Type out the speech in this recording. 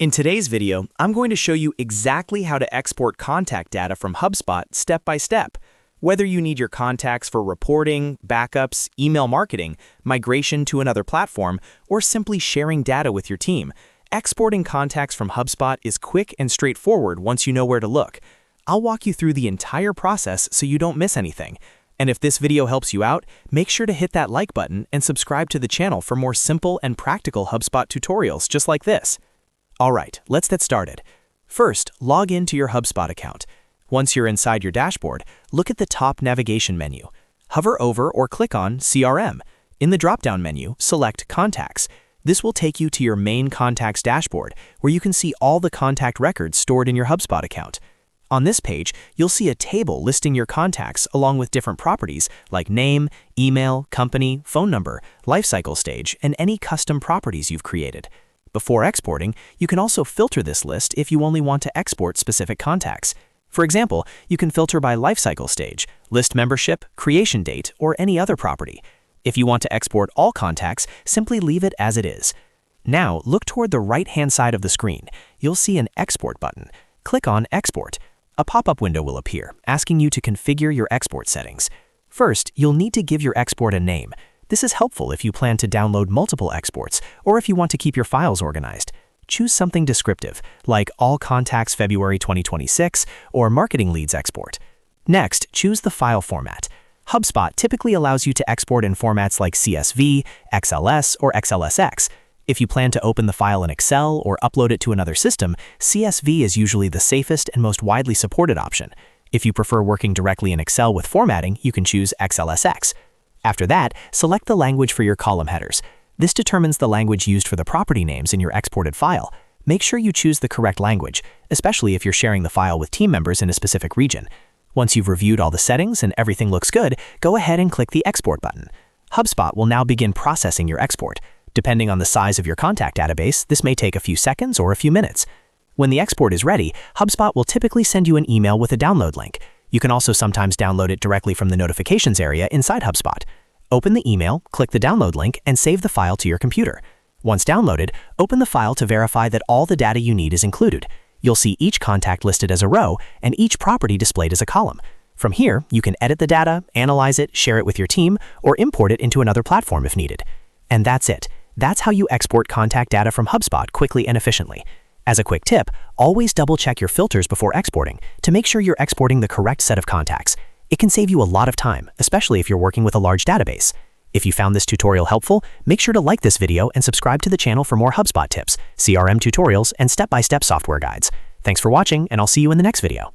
In today's video, I'm going to show you exactly how to export contact data from HubSpot step by step. Whether you need your contacts for reporting, backups, email marketing, migration to another platform, or simply sharing data with your team, exporting contacts from HubSpot is quick and straightforward once you know where to look. I'll walk you through the entire process so you don't miss anything. And if this video helps you out, make sure to hit that like button and subscribe to the channel for more simple and practical HubSpot tutorials just like this. Alright, let's get started. First, log into your HubSpot account. Once you're inside your dashboard, look at the top navigation menu. Hover over or click on CRM. In the drop-down menu, select Contacts. This will take you to your main Contacts dashboard, where you can see all the contact records stored in your HubSpot account. On this page, you'll see a table listing your contacts along with different properties like name, email, company, phone number, lifecycle stage, and any custom properties you've created. Before exporting, you can also filter this list if you only want to export specific contacts. For example, you can filter by lifecycle stage, list membership, creation date, or any other property. If you want to export all contacts, simply leave it as it is. Now, look toward the right-hand side of the screen. You'll see an Export button. Click on Export. A pop-up window will appear, asking you to configure your export settings. First, you'll need to give your export a name. This is helpful if you plan to download multiple exports or if you want to keep your files organized. Choose something descriptive, like All Contacts February 2026 or Marketing Leads Export. Next, choose the file format. HubSpot typically allows you to export in formats like CSV, XLS, or XLSX. If you plan to open the file in Excel or upload it to another system, CSV is usually the safest and most widely supported option. If you prefer working directly in Excel with formatting, you can choose XLSX. After that, select the language for your column headers. This determines the language used for the property names in your exported file. Make sure you choose the correct language, especially if you're sharing the file with team members in a specific region. Once you've reviewed all the settings and everything looks good, go ahead and click the Export button. HubSpot will now begin processing your export. Depending on the size of your contact database, this may take a few seconds or a few minutes. When the export is ready, HubSpot will typically send you an email with a download link. You can also sometimes download it directly from the notifications area inside HubSpot. Open the email, click the download link, and save the file to your computer. Once downloaded, open the file to verify that all the data you need is included. You'll see each contact listed as a row and each property displayed as a column. From here, you can edit the data, analyze it, share it with your team, or import it into another platform if needed. And that's it. That's how you export contact data from HubSpot quickly and efficiently. As a quick tip, always double-check your filters before exporting to make sure you're exporting the correct set of contacts. It can save you a lot of time, especially if you're working with a large database. If you found this tutorial helpful, make sure to like this video and subscribe to the channel for more HubSpot tips, CRM tutorials, and step-by-step software guides. Thanks for watching, and I'll see you in the next video.